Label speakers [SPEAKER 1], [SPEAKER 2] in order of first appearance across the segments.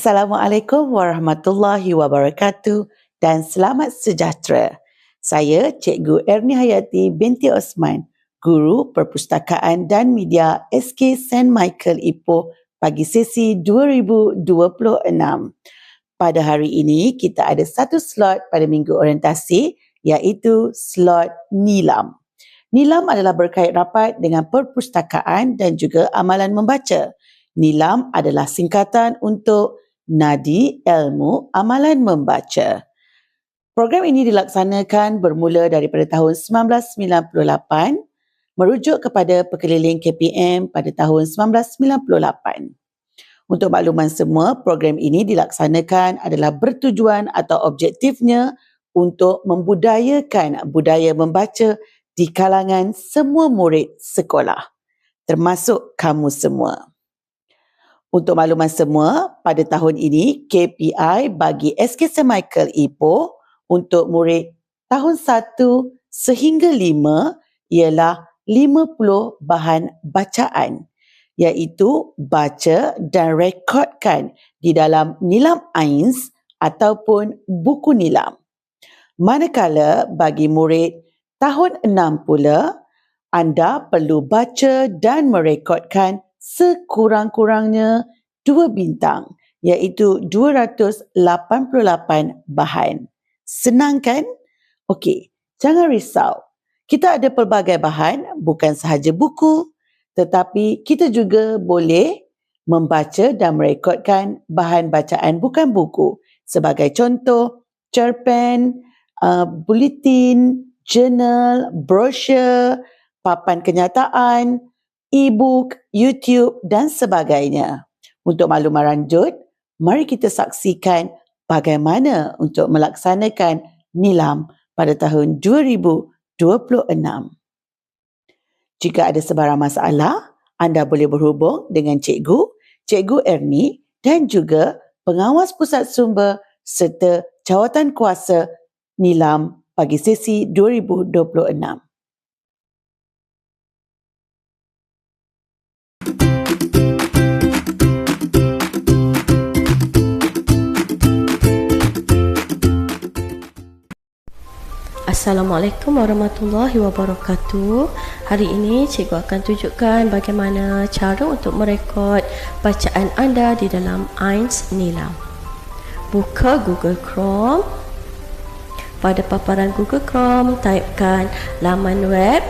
[SPEAKER 1] Assalamualaikum warahmatullahi wabarakatuh dan selamat sejahtera. Saya Cikgu Ernie Hayati binti Osman, Guru Perpustakaan dan Media SK St. Michael Ipoh bagi sesi 2026. Pada hari ini, kita ada satu slot pada minggu orientasi iaitu slot Nilam. Nilam adalah berkait rapat dengan perpustakaan dan juga amalan membaca. Nilam adalah singkatan untuk Nadi Ilmu Amalan Membaca. Program ini dilaksanakan bermula daripada tahun 1998, merujuk kepada perkeliling KPM pada tahun 1998. Untuk makluman semua, program ini dilaksanakan adalah bertujuan atau objektifnya untuk membudayakan budaya membaca di kalangan semua murid sekolah, termasuk kamu semua. Untuk makluman semua, pada tahun ini KPI bagi SK St. Michael Ipoh untuk murid tahun 1 sehingga 5 ialah 50 bahan bacaan, iaitu baca dan rekodkan di dalam Nilam Ains ataupun buku Nilam. Manakala bagi murid tahun 6 pula, anda perlu baca dan merekodkan sekurang-kurangnya 2 bintang, iaitu 288 bahan. Senang kan? Okey, jangan risau. Kita ada pelbagai bahan, bukan sahaja buku, tetapi kita juga boleh membaca dan merekodkan bahan bacaan bukan buku. Sebagai contoh, cerpen, buletin, jurnal, brosur, papan kenyataan, e-book, YouTube dan sebagainya. Untuk makluman lanjut, mari kita saksikan bagaimana untuk melaksanakan Nilam pada tahun 2026. Jika ada sebarang masalah, anda boleh berhubung dengan Cikgu Ernie dan juga pengawas pusat sumber serta jawatan kuasa Nilam bagi sesi 2026.
[SPEAKER 2] Assalamualaikum warahmatullahi wabarakatuh. Hari ini cikgu akan tunjukkan bagaimana cara untuk merekod bacaan anda di dalam Ains Nilam. Buka Google Chrome. Pada paparan Google Chrome, typekan laman web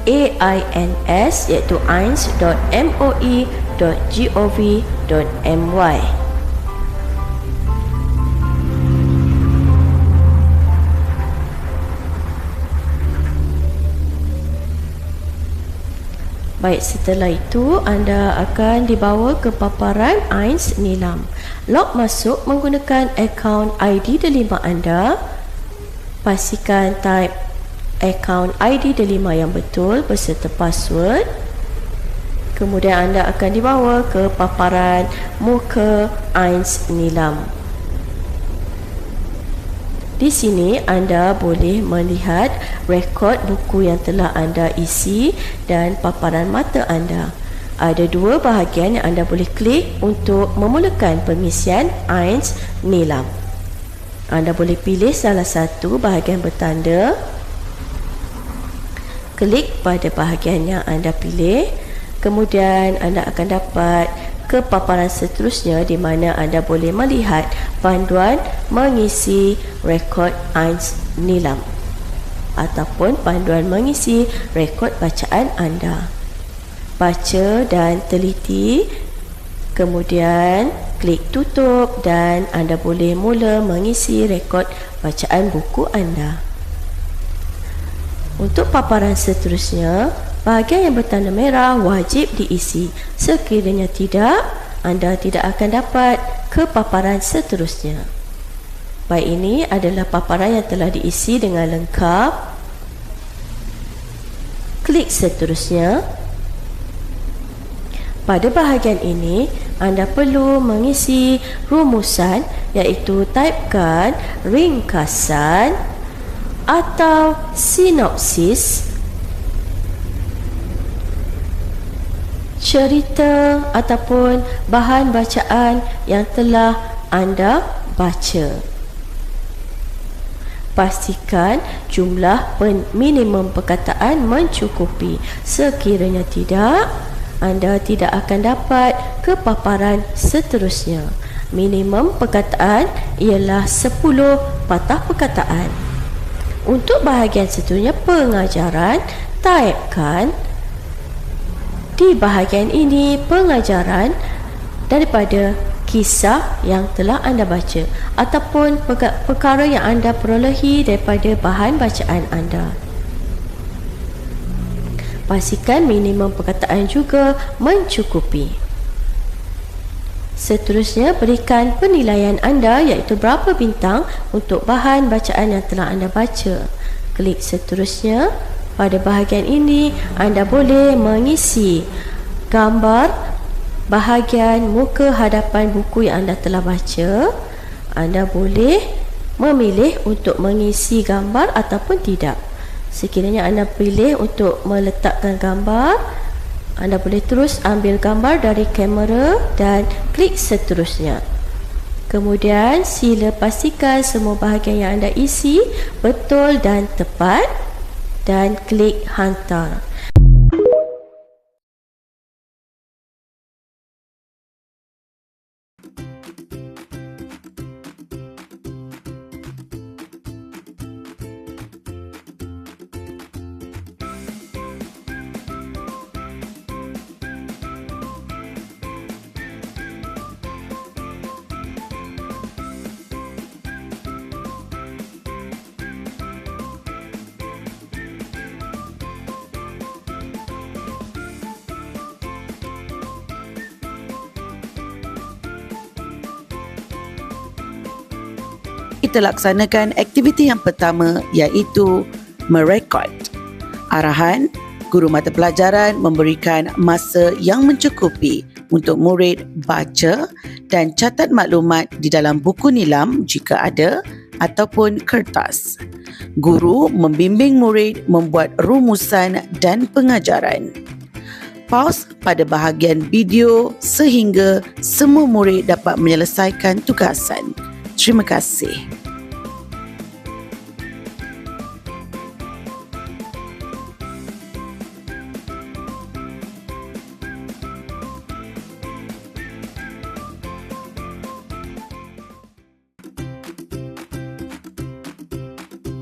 [SPEAKER 2] AINS iaitu ains.moi.gov.my. Baik, setelah itu anda akan dibawa ke paparan Ains Nilam. Log masuk menggunakan akaun ID delima anda. Pastikan type akaun ID delima yang betul beserta password. Kemudian anda akan dibawa ke paparan muka Ains Nilam. Di sini anda boleh melihat rekod buku yang telah anda isi dan paparan mata anda. Ada 2 bahagian yang anda boleh klik untuk memulakan pengisian Ains Nilam. Anda boleh pilih salah satu bahagian bertanda. Klik pada bahagian yang anda pilih. Kemudian anda akan dapat ke paparan seterusnya di mana anda boleh melihat panduan mengisi rekod Ains Nilam ataupun panduan mengisi rekod bacaan anda. Baca dan teliti, kemudian klik tutup dan anda boleh mula mengisi rekod bacaan buku anda. Untuk paparan seterusnya, bahagian yang bertanda merah wajib diisi. Sekiranya tidak, anda tidak akan dapat ke paparan seterusnya. Baik, ini adalah paparan yang telah diisi dengan lengkap. Klik seterusnya. Pada bahagian ini, anda perlu mengisi rumusan, iaitu typekan ringkasan atau sinopsis cerita ataupun bahan bacaan yang telah anda baca. Pastikan jumlah minimum perkataan mencukupi. Sekiranya tidak, anda tidak akan dapat ke paparan seterusnya. Minimum perkataan ialah 10 patah perkataan. Untuk bahagian seterusnya pengajaran, taipkan di bahagian ini pengajaran daripada kisah yang telah anda baca ataupun perkara yang anda perolehi daripada bahan bacaan anda. Pastikan minimum perkataan juga mencukupi. Seterusnya, berikan penilaian anda iaitu berapa bintang untuk bahan bacaan yang telah anda baca. Klik seterusnya. Pada bahagian ini, anda boleh mengisi gambar bahagian muka hadapan buku yang anda telah baca. Anda boleh memilih untuk mengisi gambar ataupun tidak. Sekiranya anda pilih untuk meletakkan gambar, anda boleh terus ambil gambar dari kamera dan klik seterusnya. Kemudian sila pastikan semua bahagian yang anda isi betul dan tepat dan klik hantar.
[SPEAKER 1] Kita laksanakan aktiviti yang pertama iaitu merekod. Arahan, guru mata pelajaran memberikan masa yang mencukupi untuk murid baca dan catat maklumat di dalam buku nilam jika ada ataupun kertas. Guru membimbing murid membuat rumusan dan pengajaran. Pause pada bahagian video sehingga semua murid dapat menyelesaikan tugasan. Terima kasih.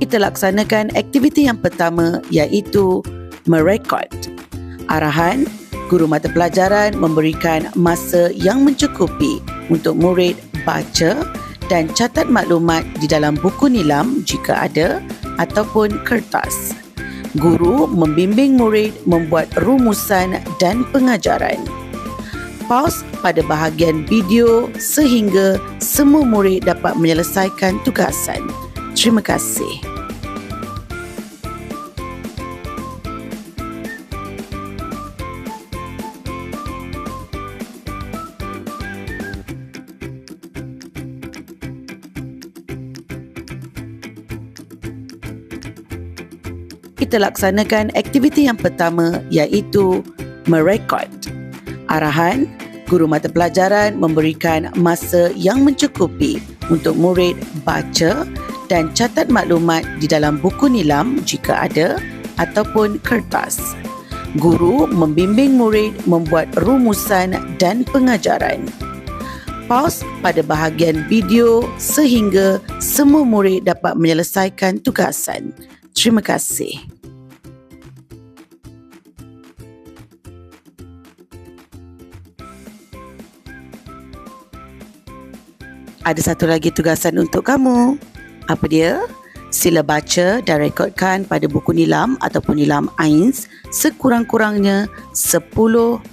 [SPEAKER 1] Kita laksanakan aktiviti yang pertama iaitu merekod. Arahan, guru mata pelajaran memberikan masa yang mencukupi untuk murid baca dan catat maklumat di dalam buku nilam jika ada ataupun kertas. Guru membimbing murid membuat rumusan dan pengajaran. Pause pada bahagian video sehingga semua murid dapat menyelesaikan tugasan. Terima kasih. Kita laksanakan aktiviti yang pertama iaitu merekod. Arahan, guru mata pelajaran memberikan masa yang mencukupi untuk murid baca dan catat maklumat di dalam buku nilam jika ada ataupun kertas. Guru membimbing murid membuat rumusan dan pengajaran. Pause pada bahagian video sehingga semua murid dapat menyelesaikan tugasan. Terima kasih. Ada satu lagi tugasan untuk kamu. Apa dia? Sila baca dan rekodkan pada buku nilam ataupun nilam Ains sekurang-kurangnya 10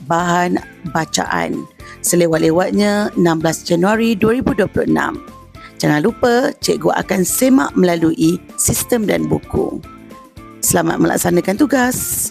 [SPEAKER 1] bahan bacaan selewat-lewatnya 16 Januari 2026. Jangan lupa, cikgu akan semak melalui sistem dan buku. Selamat melaksanakan tugas.